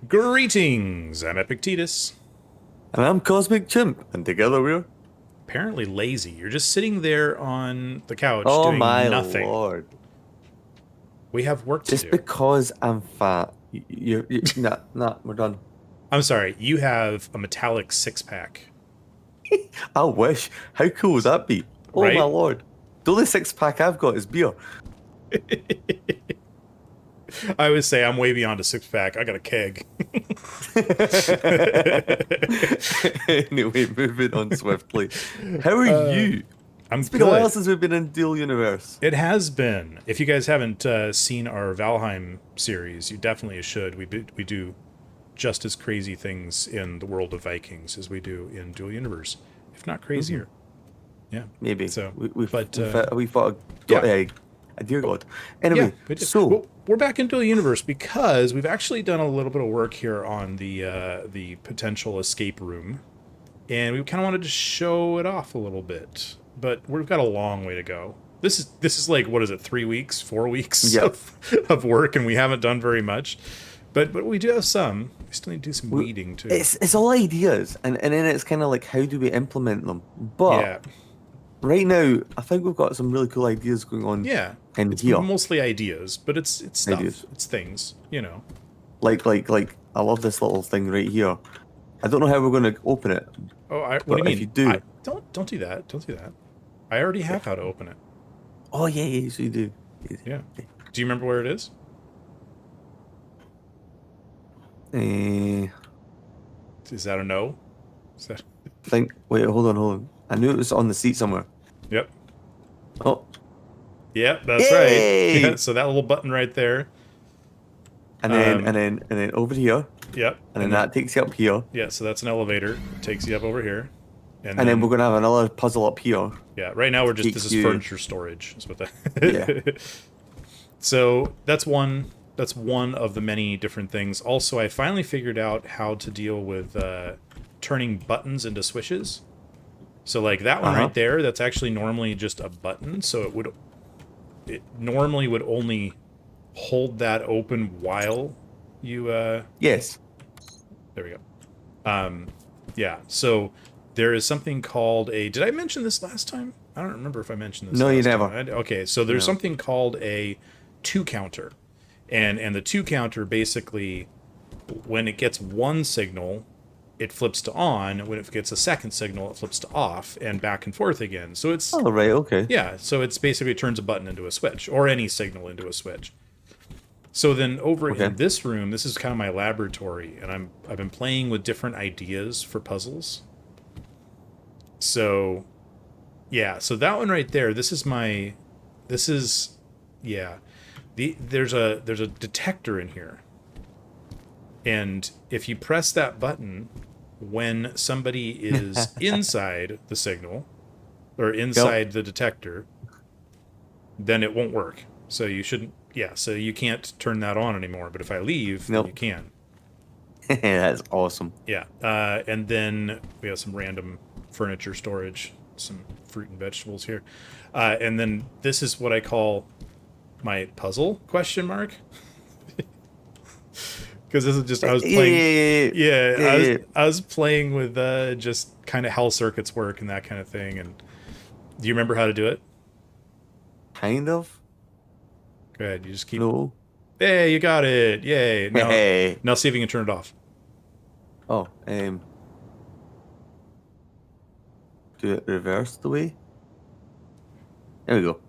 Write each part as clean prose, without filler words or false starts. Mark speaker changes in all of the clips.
Speaker 1: Greetings, I'm Epictetus.
Speaker 2: And I'm Cosmic Chimp, and together we're.
Speaker 1: Apparently lazy. You're just sitting there on the couch
Speaker 2: Oh
Speaker 1: doing
Speaker 2: my
Speaker 1: nothing.
Speaker 2: lord.
Speaker 1: We have work to
Speaker 2: Just
Speaker 1: do.
Speaker 2: because I'm fat. Nah, we're done.
Speaker 1: I'm sorry, you have a metallic six pack,
Speaker 2: I wish. How cool would that be? Oh my
Speaker 1: right?
Speaker 2: lord. The only six pack I've got is beer.
Speaker 1: I always say I'm way beyond a six pack. I got a keg.
Speaker 2: Anyway, moving on swiftly. How are you?
Speaker 1: I'm
Speaker 2: It's been a while
Speaker 1: good.
Speaker 2: since we've been in Dual Universe.
Speaker 1: It has been. If you guys haven't seen our Valheim series, you definitely should. We do just as crazy things in the world of Vikings as we do in Dual Universe, if not
Speaker 2: Hmm.
Speaker 1: crazier. Yeah.
Speaker 2: Maybe.
Speaker 1: So,
Speaker 2: We've
Speaker 1: but
Speaker 2: we fought
Speaker 1: yeah,
Speaker 2: a dear God.
Speaker 1: yeah,
Speaker 2: Anyway,
Speaker 1: we did.
Speaker 2: so
Speaker 1: Well, we're back into the universe because we've actually done a little bit of work here on the potential escape room, and we kind of wanted to show it off a little bit. But we've got a long way to go. This is like, what is it, 3 weeks, 4 weeks
Speaker 2: yep.
Speaker 1: of work, and we haven't done very much. But we do have some. We still need to do some
Speaker 2: We,
Speaker 1: weeding too.
Speaker 2: it's all ideas, and then it's kind of like how do we implement them? But
Speaker 1: Yeah,
Speaker 2: right now, I think we've got some really cool ideas going on
Speaker 1: yeah.
Speaker 2: in
Speaker 1: It's
Speaker 2: here.
Speaker 1: mostly ideas, but it's stuff.
Speaker 2: Ideas.
Speaker 1: It's things. You know.
Speaker 2: Like I love this little thing right here. I don't know how we're gonna open it,
Speaker 1: Oh, what do you
Speaker 2: but if you
Speaker 1: mean? I
Speaker 2: do,
Speaker 1: don't do that. Don't do that. I already have how to open it.
Speaker 2: oh yeah, yeah, so you do.
Speaker 1: Yeah. Do you remember where it is?
Speaker 2: I
Speaker 1: Is that a no? Is that?
Speaker 2: think. Wait, hold on. I knew it was on the seat somewhere.
Speaker 1: Yep.
Speaker 2: Oh,
Speaker 1: Yep. That's right. Yeah.
Speaker 2: yay!
Speaker 1: So that little button right there.
Speaker 2: And then
Speaker 1: Um.
Speaker 2: over here,
Speaker 1: Yep.
Speaker 2: and then
Speaker 1: And then
Speaker 2: that takes you up here,
Speaker 1: yeah. So that's an elevator. It takes you up over here. And
Speaker 2: and then we're
Speaker 1: then
Speaker 2: gonna have another puzzle up here
Speaker 1: yeah. Right now we're
Speaker 2: to
Speaker 1: just this
Speaker 2: take
Speaker 1: is
Speaker 2: you.
Speaker 1: furniture storage. Is what
Speaker 2: Yeah.
Speaker 1: that. So that's one. That's one of the many different things. Also, I finally figured out how to deal with turning buttons into switches. So like that one
Speaker 2: Uh-huh.
Speaker 1: right there, that's actually normally just a button. So it normally would only hold that open while you
Speaker 2: Yes.
Speaker 1: there we go. Yeah. So there is something called a. Did I mention this last time? I don't remember if I mentioned this
Speaker 2: No, you
Speaker 1: last time.
Speaker 2: never.
Speaker 1: Okay. So there's
Speaker 2: No.
Speaker 1: something called a two counter, and the two counter basically when it gets one signal it flips to on. When it gets a second signal, it flips to off, and back and forth again. So it's
Speaker 2: Oh, right. Okay.
Speaker 1: yeah. So it's basically turns a button into a switch, or any signal into a switch. So then over
Speaker 2: Okay.
Speaker 1: in this room, this is kind of my laboratory, and I've been playing with different ideas for puzzles. So yeah, so that one right there, this is yeah. There's a detector in here. And if you press that button when somebody is inside the signal or
Speaker 2: Yep.
Speaker 1: inside the detector, then it won't work. So you shouldn't, yeah, so you can't turn that on anymore. But if I leave, then you
Speaker 2: Nope.
Speaker 1: can.
Speaker 2: That's awesome.
Speaker 1: Yeah. And then we have some random furniture storage, some fruit and vegetables here. And then this is what I call my puzzle question mark. Because this is just, I was
Speaker 2: Yeah,
Speaker 1: playing,
Speaker 2: yeah,
Speaker 1: yeah,
Speaker 2: yeah, yeah.
Speaker 1: I was playing with just kind of how circuits work and that kind of thing. And do you remember how to do it?
Speaker 2: Kind of.
Speaker 1: Go ahead. You just keep.
Speaker 2: No.
Speaker 1: Hey, you got it! Yay!
Speaker 2: Hey.
Speaker 1: Now see if you can turn it off.
Speaker 2: Oh, do it reverse the way. There we go.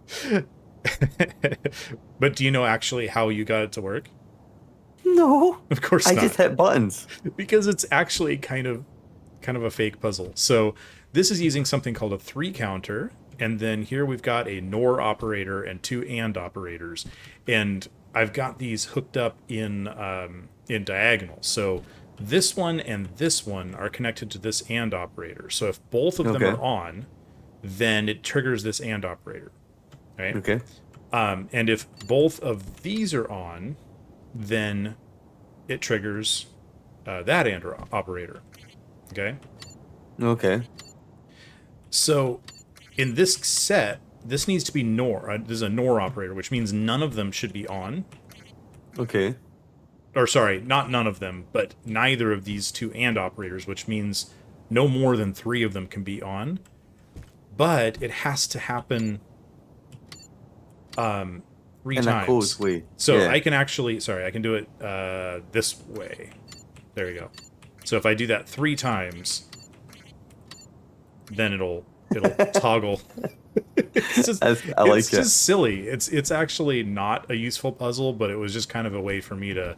Speaker 1: But do you know actually how you got it to work?
Speaker 2: No,
Speaker 1: Of course
Speaker 2: I
Speaker 1: not,
Speaker 2: just hit buttons.
Speaker 1: because it's actually kind of a fake puzzle. So this is using something called a three counter, and then here we've got a NOR operator and two AND operators, and I've got these hooked up in diagonal. So this one and this one are connected to this AND operator. So if both of them
Speaker 2: Okay.
Speaker 1: are on, then it triggers this AND operator, right?
Speaker 2: Okay.
Speaker 1: And if both of these are on, then it triggers that AND operator. Okay.
Speaker 2: Okay.
Speaker 1: So in this set, this needs to be NOR. This is a NOR operator, which means none of them should be on.
Speaker 2: Okay.
Speaker 1: or sorry, not none of them, but neither of these two and operators, which means no more than 3 of them can be on. But it has to happen 3
Speaker 2: In a
Speaker 1: times.
Speaker 2: closed way.
Speaker 1: So
Speaker 2: Yeah.
Speaker 1: I can actually, sorry, I can do it this way. There we go. So if I do that 3 times, then it'll toggle. It's just,
Speaker 2: I like
Speaker 1: it's
Speaker 2: it.
Speaker 1: just silly. It's actually not a useful puzzle, but it was just kind of a way for me to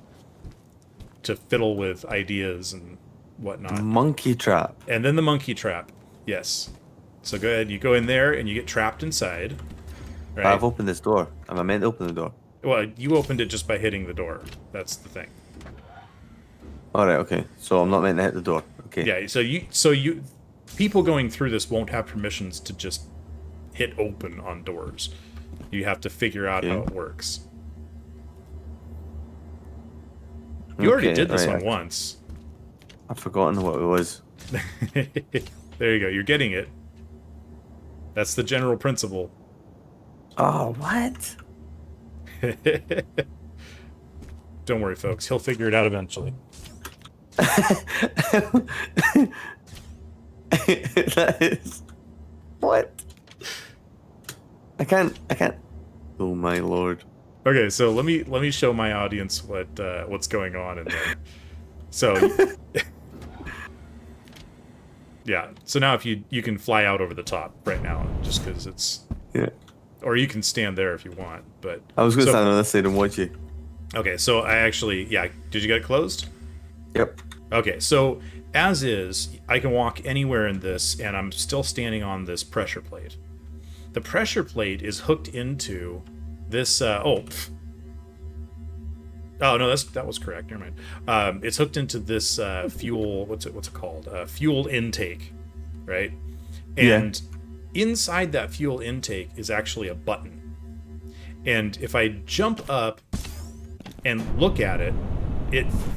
Speaker 1: fiddle with ideas and whatnot.
Speaker 2: Monkey trap.
Speaker 1: And then the monkey trap. Yes. So go ahead, you go in there and you get trapped inside. Right?
Speaker 2: I've opened this door. Am I meant to open the door?
Speaker 1: Well, you opened it just by hitting the door. That's the thing.
Speaker 2: Alright, okay. So I'm not meant to hit the door. Okay.
Speaker 1: Yeah, so you people going through this won't have permissions to just hit open on doors. You have to figure out how
Speaker 2: Okay.
Speaker 1: it works. You already
Speaker 2: Okay,
Speaker 1: did this
Speaker 2: right,
Speaker 1: one once.
Speaker 2: I've forgotten what it was.
Speaker 1: There you go. You're getting it. That's the general principle.
Speaker 2: Oh, what?
Speaker 1: Don't worry, folks. He'll figure it out eventually.
Speaker 2: That is... What? I can't... Oh my lord.
Speaker 1: Okay, so let me show my audience what's going on in there. So yeah, so now if you can fly out over the top right now, just because it's,
Speaker 2: Yeah.
Speaker 1: or you can stand there if you want. But
Speaker 2: I was going to
Speaker 1: so-
Speaker 2: stand on this side and watch you.
Speaker 1: Okay, so I actually, yeah, did you get it closed?
Speaker 2: Yep.
Speaker 1: Okay, so as is, I can walk anywhere in this, and I'm still standing on this pressure plate. The pressure plate is hooked into this. Oh no, that was correct. Never mind. It's hooked into this fuel. What's it called? Fuel intake, right? And inside that fuel intake is actually a button. And if I jump up and look at it,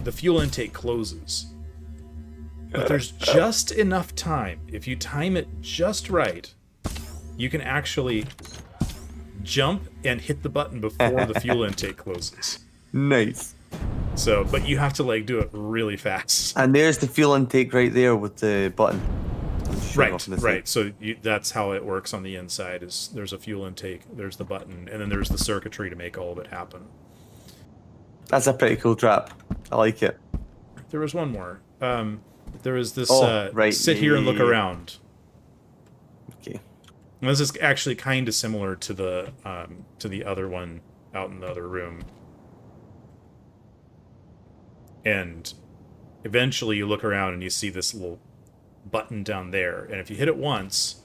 Speaker 1: the fuel intake closes. But there's just enough time. If you time it just right, you can actually jump and hit the button before the fuel intake closes.
Speaker 2: Nice.
Speaker 1: So, but you have to like do it really fast.
Speaker 2: And there's the fuel intake right there with the button. Showing
Speaker 1: Right,
Speaker 2: off on the
Speaker 1: right.
Speaker 2: side.
Speaker 1: So that's how it works on the inside. Is there's a fuel intake, there's the button, and then there's the circuitry to make all of it happen.
Speaker 2: That's a pretty cool trap. I like it.
Speaker 1: There was one more. There was this
Speaker 2: right,
Speaker 1: sit here and look
Speaker 2: yeah.
Speaker 1: around.
Speaker 2: Okay.
Speaker 1: And this is actually kind of similar to the other one out in the other room. And eventually you look around and you see this little button down there. And if you hit it once,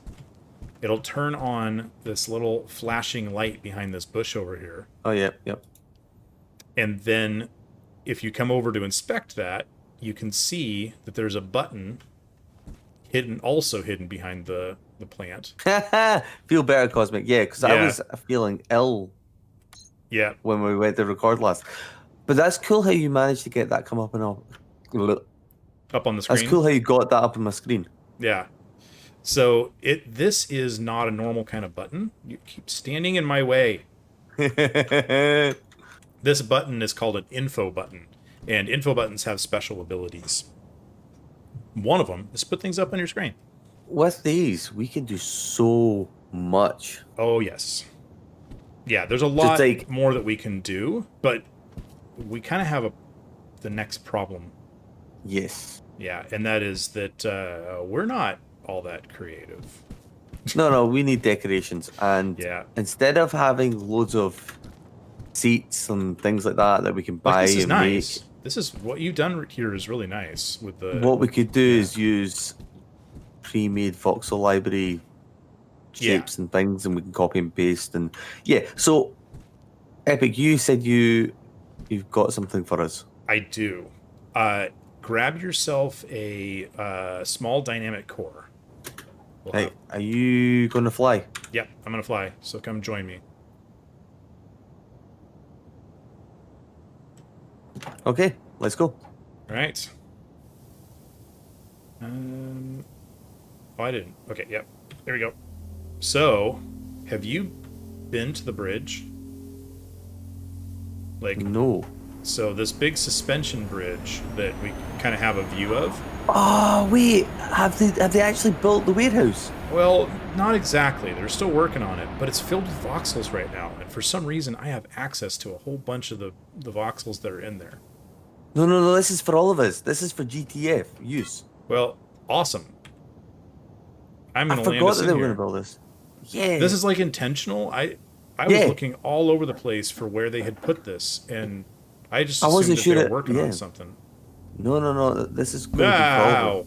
Speaker 1: it'll turn on this little flashing light behind this bush over here.
Speaker 2: Oh, yep, yep.
Speaker 1: And then if you come over to inspect that, you can see that there's a button also hidden behind the plant.
Speaker 2: Feel better, Cosmic. Yeah, because I
Speaker 1: Yeah.
Speaker 2: was feeling ill
Speaker 1: Yeah.
Speaker 2: when we went to record last. But that's cool how you managed to get that come up and up.
Speaker 1: Up on the screen.
Speaker 2: That's cool how you got that up on my screen.
Speaker 1: Yeah. So this is not a normal kind of button. You keep standing in my way. This button is called an info button, and info buttons have special abilities. One of them is to put things up on your screen.
Speaker 2: With these, we can do so much.
Speaker 1: Oh yes. Yeah, there's a lot
Speaker 2: like-
Speaker 1: more that we can do, but we kind of have the next problem.
Speaker 2: Yes.
Speaker 1: Yeah, and that is that we're not all that creative.
Speaker 2: No, we need decorations. And
Speaker 1: Yeah.
Speaker 2: instead of having loads of seats and things like that we can buy
Speaker 1: Like, this is
Speaker 2: and
Speaker 1: nice. This is what you've done here is really nice with the
Speaker 2: make, what we could do is use pre-made voxel library
Speaker 1: Yeah.
Speaker 2: shapes and things, and we can copy and paste. And yeah, so Epic, you said you've got something for us.
Speaker 1: I do. Grab yourself a small dynamic core. We'll
Speaker 2: Hey,
Speaker 1: have-
Speaker 2: are you gonna fly?
Speaker 1: Yep, I'm gonna fly. So come join me.
Speaker 2: Okay, let's go.
Speaker 1: All right. Oh, I didn't. Okay, yep. There we go. So, have you been to the bridge? Like,
Speaker 2: No.
Speaker 1: So this big suspension bridge that we kind of have a view of.
Speaker 2: Oh wait, have they actually built the warehouse?
Speaker 1: Well, not exactly. They're still working on it, but it's filled with voxels right now. And for some reason, I have access to a whole bunch of the voxels that are in there.
Speaker 2: No, no, no. This is for all of us. This is for GTF use.
Speaker 1: Well, awesome. I'm
Speaker 2: I
Speaker 1: going to land
Speaker 2: forgot
Speaker 1: us
Speaker 2: that
Speaker 1: in
Speaker 2: they were
Speaker 1: here.
Speaker 2: going to build this. Yeah.
Speaker 1: This is like intentional. I was
Speaker 2: Yeah.
Speaker 1: looking all over the place for where they had put this, and I just
Speaker 2: I
Speaker 1: assumed
Speaker 2: wasn't
Speaker 1: that
Speaker 2: sure
Speaker 1: they were
Speaker 2: it-
Speaker 1: working
Speaker 2: yeah.
Speaker 1: on something.
Speaker 2: No, no, no. This is going to be for all of
Speaker 1: Wow.
Speaker 2: us.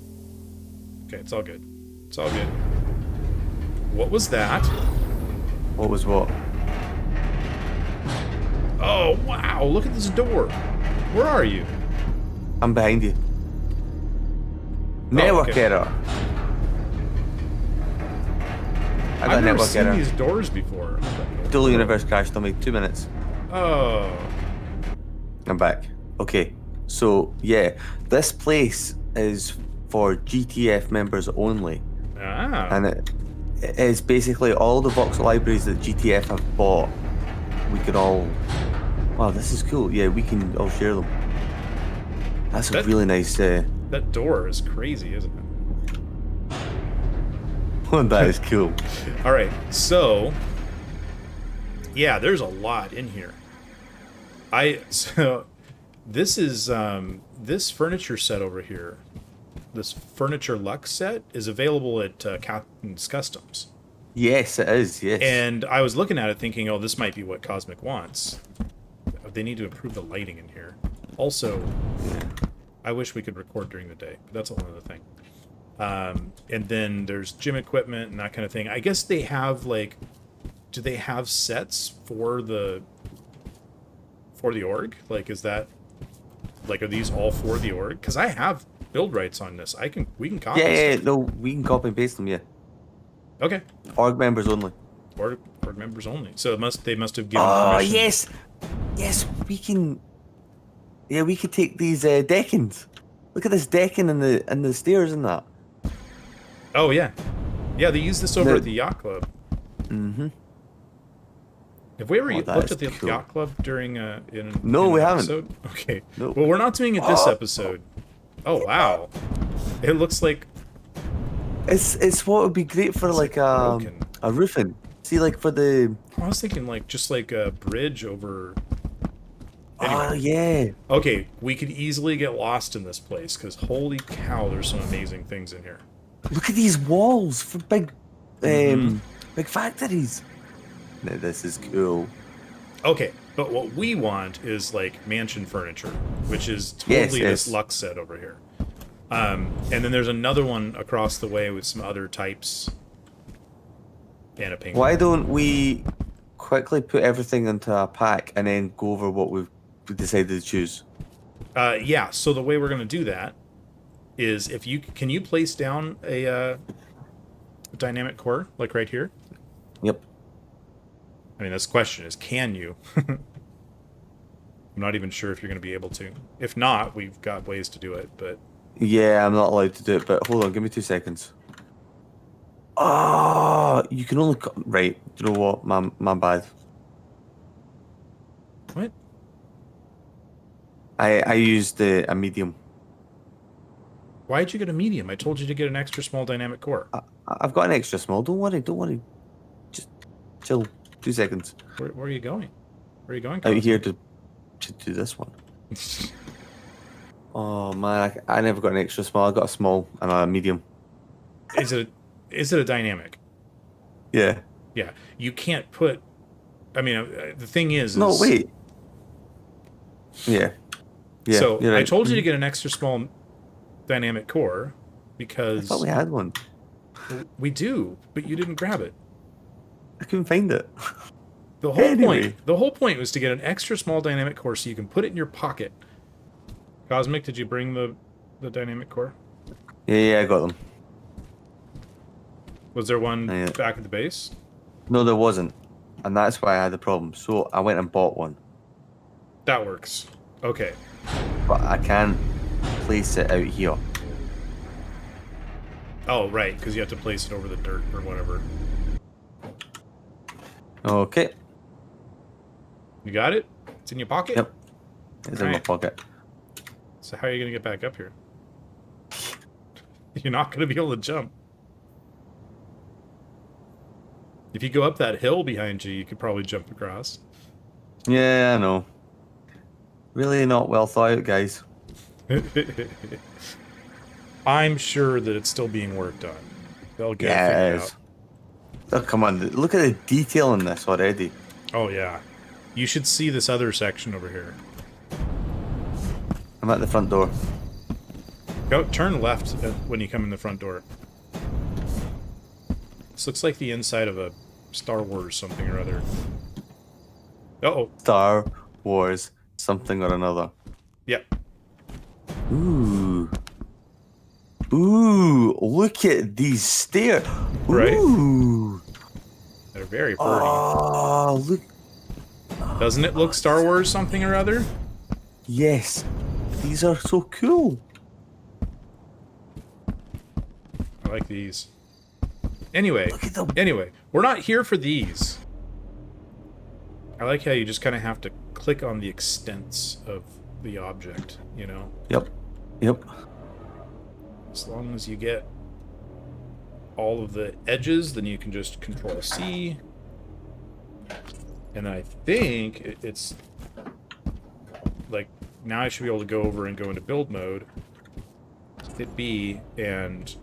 Speaker 1: Okay, it's all good. It's all good. What was that?
Speaker 2: What was what?
Speaker 1: Oh, wow. Look at this door. Where are you?
Speaker 2: I'm behind you. Network
Speaker 1: okay.
Speaker 2: error. I got
Speaker 1: I've
Speaker 2: a
Speaker 1: never
Speaker 2: network
Speaker 1: seen
Speaker 2: error.
Speaker 1: these doors before.
Speaker 2: Dual universe crashed on me. 2 minutes.
Speaker 1: Oh.
Speaker 2: I'm back. Okay. So, yeah. This place is for GTF members only.
Speaker 1: Ah.
Speaker 2: And it is basically all the voxel libraries that GTF have bought. We can all... Wow, this is cool. Yeah, we can all share them. That's a
Speaker 1: That-
Speaker 2: really nice...
Speaker 1: That door is crazy, isn't it?
Speaker 2: that is cool.
Speaker 1: All right, so yeah, there's a lot in here. So this is this furniture set over here. This furniture Lux set is available at Captain's Customs,
Speaker 2: Yes, it is. Yes.
Speaker 1: and I was looking at it thinking, oh, this might be what Cosmic wants. They need to improve the lighting in here. Also, I wish we could record during the day, but that's a whole other thing. And then there's gym equipment and that kind of thing. I guess they have like, do they have sets for the org? Like, is that like, are these all for the org? Because I have build rights on this. We can copy.
Speaker 2: yeah,
Speaker 1: stuff.
Speaker 2: no, we can copy and paste them. Yeah.
Speaker 1: Okay.
Speaker 2: Org members only.
Speaker 1: Org members only. So they must have given.
Speaker 2: Oh
Speaker 1: permission.
Speaker 2: yes, we can. Yeah, we could take these deckings. Look at this decking and the stairs and that.
Speaker 1: Oh yeah, yeah. They use this over
Speaker 2: The-
Speaker 1: at the yacht club.
Speaker 2: Mm-hmm.
Speaker 1: Have we ever
Speaker 2: Oh, that
Speaker 1: looked
Speaker 2: is
Speaker 1: at the
Speaker 2: cool.
Speaker 1: yacht club during
Speaker 2: No,
Speaker 1: in
Speaker 2: we
Speaker 1: an
Speaker 2: haven't.
Speaker 1: episode? Okay.
Speaker 2: No.
Speaker 1: Well, we're not doing it this
Speaker 2: Oh.
Speaker 1: episode. Oh wow, it looks like
Speaker 2: It's what would be great for
Speaker 1: It's
Speaker 2: like
Speaker 1: broken.
Speaker 2: a roofing. See, like for the.
Speaker 1: I was thinking like just like a bridge over.
Speaker 2: Oh
Speaker 1: Anyway.
Speaker 2: yeah.
Speaker 1: Okay, we could easily get lost in this place because holy cow, there's some amazing things in here.
Speaker 2: Look at these walls for big,
Speaker 1: Mhm.
Speaker 2: big factories. No, this is cool.
Speaker 1: Okay, but what we want is like mansion furniture, which is
Speaker 2: Yes,
Speaker 1: totally this
Speaker 2: yes.
Speaker 1: Lux set over here. And then there's another one across the way with some other types and a penguin.
Speaker 2: Why don't we quickly put everything into a pack and then go over what we've decided to choose?
Speaker 1: Yeah, so the way we're going to do that is if you can you place down a dynamic core like right here?
Speaker 2: Yep.
Speaker 1: I mean, this question is can you? I'm not even sure if you're going to be able to. If not, we've got ways to do it, but
Speaker 2: Yeah, I'm not allowed to do it, but hold on, give me 2 seconds. Oh, you can only right. Do you know what? My bad.
Speaker 1: what?
Speaker 2: I used a medium.
Speaker 1: Why'd you get a medium? I told you to get an extra small dynamic core.
Speaker 2: I've got an extra small. Don't worry. Don't worry. Just chill. 2 seconds.
Speaker 1: Where are you going? Where are you going?
Speaker 2: Out
Speaker 1: Cosmo?
Speaker 2: here to do this one. Oh man, I never got an extra small. I got a small and a medium.
Speaker 1: Is it a dynamic?
Speaker 2: Yeah.
Speaker 1: Yeah, you can't put. I mean, the thing is.
Speaker 2: No,
Speaker 1: is-
Speaker 2: wait. Yeah. Yeah.
Speaker 1: so
Speaker 2: you're
Speaker 1: I
Speaker 2: right.
Speaker 1: told you to get an extra small dynamic core
Speaker 2: I
Speaker 1: because
Speaker 2: thought we had one.
Speaker 1: we do, but you didn't grab it.
Speaker 2: I couldn't find it.
Speaker 1: The whole
Speaker 2: Anyway.
Speaker 1: point was to get an extra small dynamic core so you can put it in your pocket. Cosmic, did you bring the dynamic core?
Speaker 2: Yeah, I got them.
Speaker 1: Was there one
Speaker 2: Yeah.
Speaker 1: back at the base?
Speaker 2: No, there wasn't, and that's why I had the problem. So I went and bought one,
Speaker 1: That works. Okay.
Speaker 2: but I can place it out here.
Speaker 1: Oh, right, because you have to place it over the dirt or whatever.
Speaker 2: Okay.
Speaker 1: You got it? It's in your pocket?
Speaker 2: Yep. It's in my
Speaker 1: Right.
Speaker 2: pocket.
Speaker 1: So how are you gonna get back up here? You're not gonna be able to jump. If you go up that hill behind you, you could probably jump across.
Speaker 2: Yeah, I know. Really not well thought out, guys.
Speaker 1: I'm sure that it's still being worked on. They'll get it
Speaker 2: Yeah,
Speaker 1: figured
Speaker 2: it
Speaker 1: out.
Speaker 2: is. Oh, come on, look at the detail in this already.
Speaker 1: Oh yeah. You should see this other section over here.
Speaker 2: I'm at the front door.
Speaker 1: Go turn left when you come in the front door. This looks like the inside of a Star Wars something or other. Uh-oh.
Speaker 2: Star Wars something or another.
Speaker 1: Yep.
Speaker 2: Ooh. Ooh, look at these stairs.
Speaker 1: Right.
Speaker 2: Ooh.
Speaker 1: They're very pretty.
Speaker 2: Oh, look.
Speaker 1: Doesn't it look Star Wars something or other?
Speaker 2: Yes. These are so cool.
Speaker 1: I like these. Anyway,
Speaker 2: Look at them.
Speaker 1: we're not here for these. I like how you just kind of have to click on the extents of the object, you know?
Speaker 2: Yep. Yep.
Speaker 1: As long as you get all of the edges, then you can just Control C. And I think it's like now I should be able to go over and go into build mode, hit B, and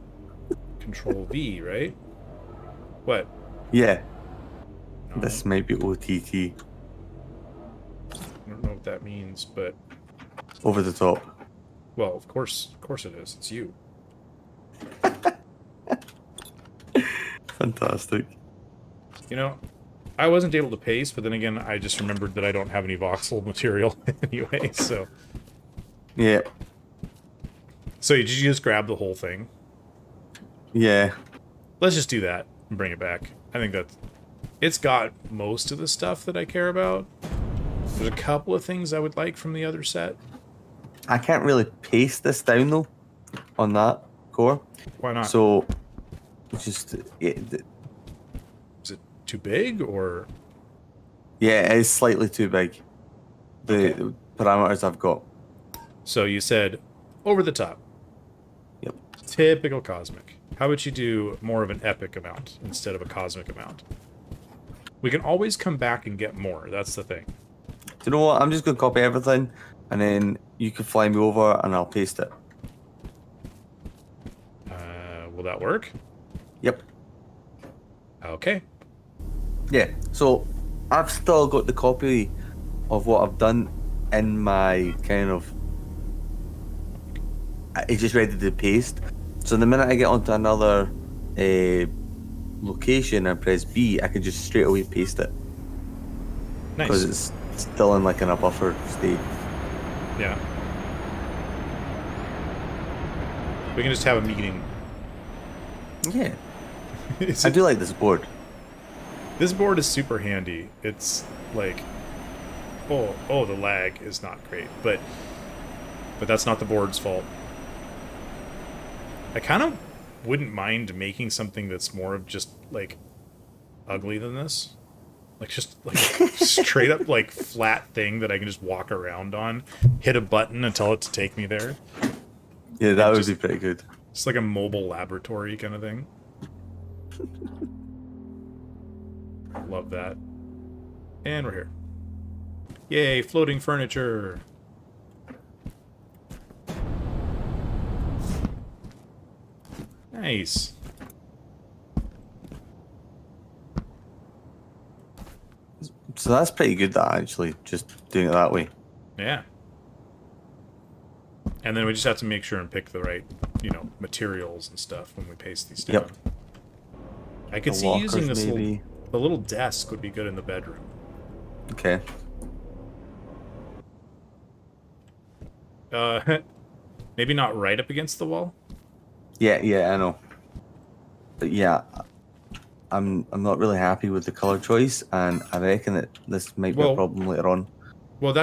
Speaker 1: Control V, right? What?
Speaker 2: Yeah.
Speaker 1: No,
Speaker 2: This might be OTT.
Speaker 1: I don't know what that means, but
Speaker 2: Over the top.
Speaker 1: well, of course it is. It's you.
Speaker 2: Fantastic.
Speaker 1: You know, I wasn't able to paste, but then again, I just remembered that I don't have any voxel material anyway, so.
Speaker 2: Yeah.
Speaker 1: So did you just grab the whole thing?
Speaker 2: Yeah.
Speaker 1: Let's just do that and bring it back. I think that's... It's got most of the stuff that I care about. There's a couple of things I would like from the other set.
Speaker 2: I can't really paste this down though on that core.
Speaker 1: Why not?
Speaker 2: So just
Speaker 1: Is it too big, or...
Speaker 2: yeah, it is slightly too big. The parameters I've got.
Speaker 1: So you said over the top.
Speaker 2: Yep.
Speaker 1: Typical cosmic. How about you do more of an epic amount instead of a cosmic amount? We can always come back and get more. That's the thing.
Speaker 2: Do you know what? I'm just gonna copy everything and then you can fly me over and I'll paste it.
Speaker 1: Will that work?
Speaker 2: Yep.
Speaker 1: Okay.
Speaker 2: Yeah. So I've still got the copy of what I've done in my kind of it's just ready to paste. So the minute I get onto another location and press B, I can just straight away paste it because
Speaker 1: Nice.
Speaker 2: it's still in like in a buffer state.
Speaker 1: Yeah. We can just have a meeting.
Speaker 2: Yeah,
Speaker 1: Is
Speaker 2: I
Speaker 1: it-
Speaker 2: do like this board.
Speaker 1: This board is super handy. It's like, oh, the lag is not great, but that's not the board's fault. I kind of wouldn't mind making something that's more of just like ugly than this, like just like straight up like flat thing that I can just walk around on, hit a button and tell it to take me there.
Speaker 2: Yeah, that would
Speaker 1: Just-
Speaker 2: be pretty good.
Speaker 1: It's like a mobile laboratory kind of thing. Love that. And we're here. Yay, floating furniture. Nice.
Speaker 2: So that's pretty good. That actually just doing it that way.
Speaker 1: Yeah. And then we just have to make sure and pick the right, materials and stuff when we paste these down.
Speaker 2: Yep.
Speaker 1: I could
Speaker 2: The
Speaker 1: see using
Speaker 2: lockers,
Speaker 1: this
Speaker 2: maybe.
Speaker 1: the little desk would be good in the bedroom.
Speaker 2: Okay.
Speaker 1: Maybe not right up against the wall.
Speaker 2: Yeah, I know. But yeah, I'm not really happy with the color choice, and I reckon that this might be
Speaker 1: Well-
Speaker 2: a problem later on.
Speaker 1: Well,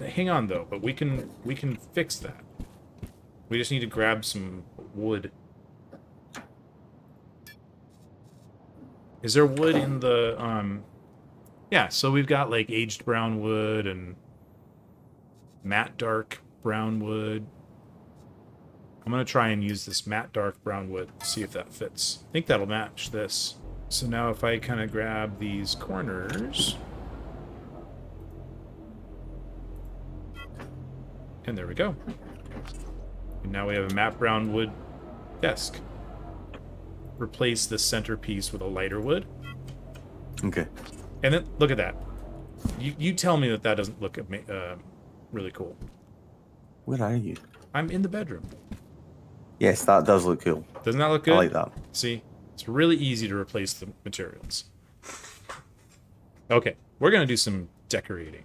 Speaker 1: hang on though, but we can fix that. We just need to grab some wood. Is there wood in the yeah, so we've got like aged brown wood and matte dark brown wood. I'm going to try and use this matte dark brown wood, see if that fits. I think that'll match this. So now if I kind of grab these corners, and there we go. And now we have a matte brown wood desk. Replace the centerpiece with a lighter wood.
Speaker 2: Okay.
Speaker 1: And then, look at that. You tell me that doesn't look really cool.
Speaker 2: Where are you?
Speaker 1: I'm in the bedroom.
Speaker 2: Yes, that does look cool.
Speaker 1: Doesn't that look good?
Speaker 2: I like that.
Speaker 1: See? It's really easy to replace the materials. Okay, we're going to do some decorating.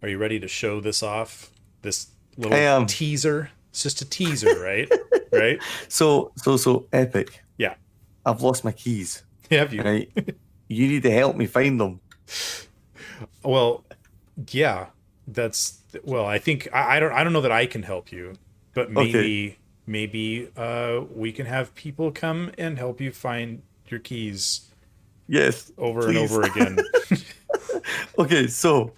Speaker 1: Are you ready to show this off? This
Speaker 2: I
Speaker 1: little
Speaker 2: am.
Speaker 1: teaser? It's just a teaser, right? Right?
Speaker 2: So epic.
Speaker 1: Yeah.
Speaker 2: I've lost my keys.
Speaker 1: Have you?
Speaker 2: Right? You need to help me find them.
Speaker 1: Well, yeah. Well, I think I don't know that I can help you, but maybe we can have people come and help you find your keys
Speaker 2: Yes.
Speaker 1: over
Speaker 2: please.
Speaker 1: and over again.
Speaker 2: Okay, so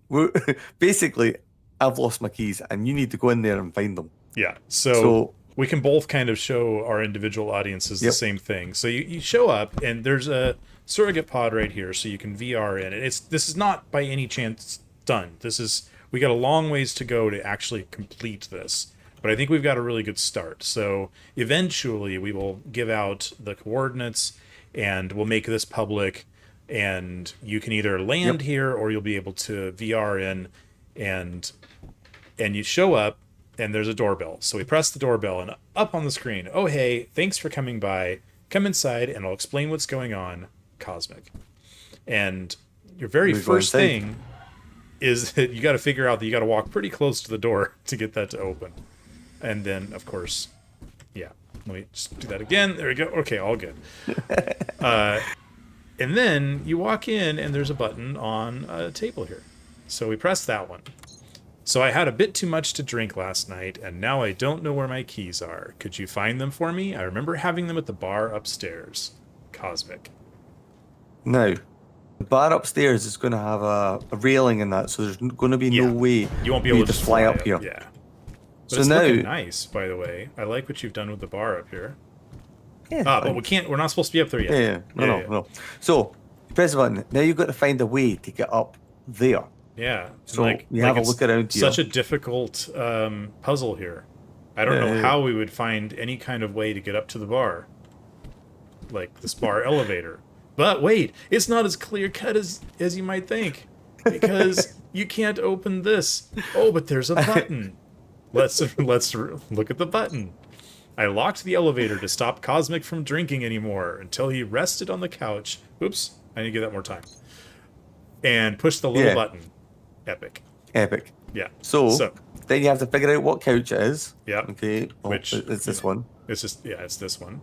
Speaker 2: we're basically I've lost my keys and you need to go in there and find them.
Speaker 1: Yeah. So we can both kind of show our individual audiences the same thing. So you show up and there's a surrogate pod right here, so you can VR in it. This is not by any chance done. We got a long ways to go to actually complete this, but I think we've got a really good start. So eventually we will give out the coordinates and we'll make this public, and you can either land here or you'll be able to VR in, and you show up and there's a doorbell. So we press the doorbell and up on the screen, oh hey, thanks for coming by. Come inside and I'll explain what's going on, Cosmic. And your very first thing is that you got to figure out that you got to walk pretty close to the door to get that to open. And then, of course, yeah, let me just do that again. There we go. Okay, all good. And then you walk in and there's a button on a table here. So we press that one. So I had a bit too much to drink last night, and now I don't know where my keys are. Could you find them for me? I remember having them at the bar upstairs. Cosmic.
Speaker 2: Now, the bar upstairs is going to have a railing in that, so there's going to be no way
Speaker 1: you won't be
Speaker 2: for
Speaker 1: able
Speaker 2: you to fly up here.
Speaker 1: Yeah. But
Speaker 2: So
Speaker 1: it's
Speaker 2: now,
Speaker 1: looking nice, by the way. I like what you've done with the bar up here.
Speaker 2: yeah,
Speaker 1: But we're not supposed to be up there yet.
Speaker 2: yeah, no. So, you press the button. Now you've got to find a way to get up there.
Speaker 1: Yeah.
Speaker 2: So you have a
Speaker 1: it's
Speaker 2: look around here.
Speaker 1: Such a difficult puzzle here. I don't know how we would find any kind of way to get up to the bar. Like this bar elevator. But wait, it's not as clear cut as you might think. Because you can't open this. Oh, but there's a button. Let's look at the button. I locked the elevator to stop Cosmic from drinking anymore until he rested on the couch. Oops, I need to give that more time. And push the little button. Epic. Yeah.
Speaker 2: So then you have to figure out what couch it is.
Speaker 1: Yeah.
Speaker 2: Okay. Well,
Speaker 1: Which
Speaker 2: it's this one.
Speaker 1: It's this one.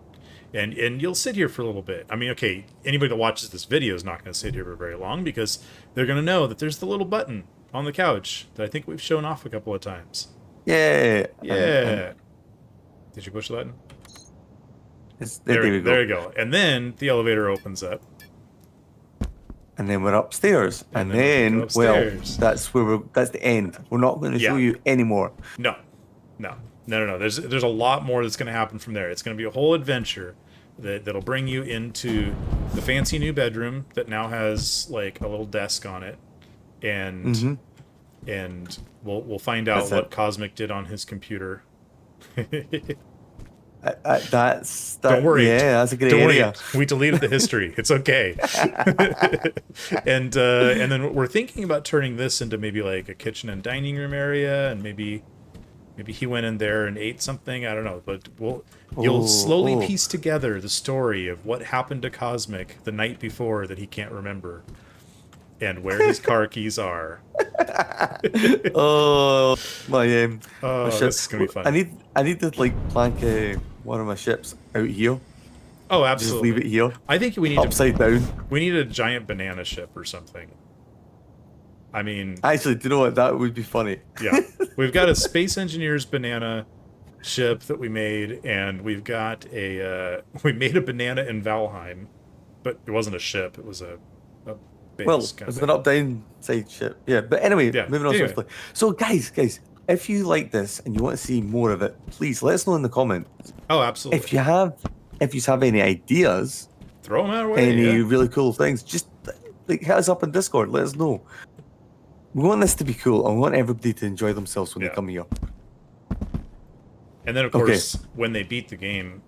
Speaker 1: And you'll sit here for a little bit. I mean, okay, anybody that watches this video is not going to sit here for very long because they're going to know that there's the little button on the couch that I think we've shown off a couple of times.
Speaker 2: Yeah.
Speaker 1: Yeah. Did you push the button?
Speaker 2: There we go.
Speaker 1: There you go. And then the elevator opens up.
Speaker 2: And then we're upstairs. And
Speaker 1: then we
Speaker 2: then,
Speaker 1: go
Speaker 2: well,
Speaker 1: upstairs.
Speaker 2: that's the end. We're not going to show you anymore.
Speaker 1: No. There's a lot more that's going to happen from there. It's going to be a whole adventure that'll bring you into the fancy new bedroom that now has like a little desk on it, and we'll find out what Cosmic did on his computer. Don't worry.
Speaker 2: Yeah, that's a great
Speaker 1: Don't
Speaker 2: area.
Speaker 1: worry. We deleted the history. It's okay. And then we're thinking about turning this into maybe like a kitchen and dining room area, and maybe he went in there and ate something. I don't know, but you'll slowly piece together the story of what happened to Cosmic the night before that he can't remember, and where his car keys are.
Speaker 2: Oh my
Speaker 1: this is gonna be fun.
Speaker 2: I need to like plank one of my ships out here.
Speaker 1: Oh, absolutely.
Speaker 2: Just leave it here.
Speaker 1: I think we need
Speaker 2: upside down.
Speaker 1: We need a giant banana ship or something. I mean,
Speaker 2: actually, do you know what? That would be funny.
Speaker 1: Yeah, we've got a Space Engineers banana ship that we made, and we've got we made a banana in Valheim, but it wasn't a ship. It was a base
Speaker 2: Well,
Speaker 1: kind of
Speaker 2: it's
Speaker 1: thing.
Speaker 2: an up-down side shit. Yeah, but anyway,
Speaker 1: Yeah,
Speaker 2: moving on
Speaker 1: anyway.
Speaker 2: swiftly. So, guys, if you like this and you want to see more of it, please let us know in the comments.
Speaker 1: Oh, absolutely.
Speaker 2: If you have any ideas,
Speaker 1: Throw them our way.
Speaker 2: any
Speaker 1: Yeah.
Speaker 2: really cool things, just like hit us up in Discord. Let us know. We want this to be cool. I want everybody to enjoy themselves when
Speaker 1: Yeah.
Speaker 2: they come here.
Speaker 1: And then, of
Speaker 2: Okay.
Speaker 1: course, when they beat the game,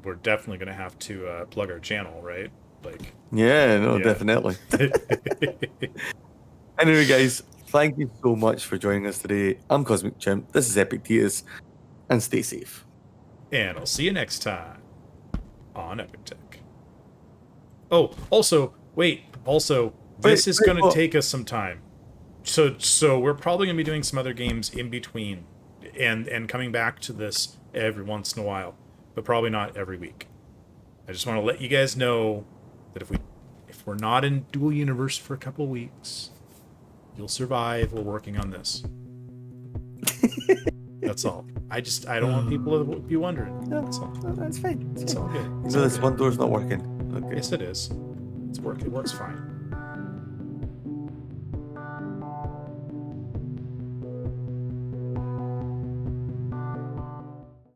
Speaker 1: we're definitely going to have to plug our channel, right? Like,
Speaker 2: Yeah, no,
Speaker 1: Yeah.
Speaker 2: definitely. Anyway, guys, thank you so much for joining us today. I'm Cosmic Chimp. This is Epic Titus, and stay safe.
Speaker 1: and I'll see you next time on Epic Tech. Oh, also, wait. Also, this is going to
Speaker 2: what?
Speaker 1: take us some time. So we're probably going to be doing some other games in between, and coming back to this every once in a while, but probably not every week. I just want to let you guys know that if we're not in Dual Universe for a couple weeks, you'll survive. We're working on this. That's all. I don't want people to be wondering. That's all.
Speaker 2: That's fine.
Speaker 1: It's all good. It's
Speaker 2: No,
Speaker 1: all
Speaker 2: this
Speaker 1: good.
Speaker 2: one door's not working. Okay.
Speaker 1: Yes, it is. It works fine.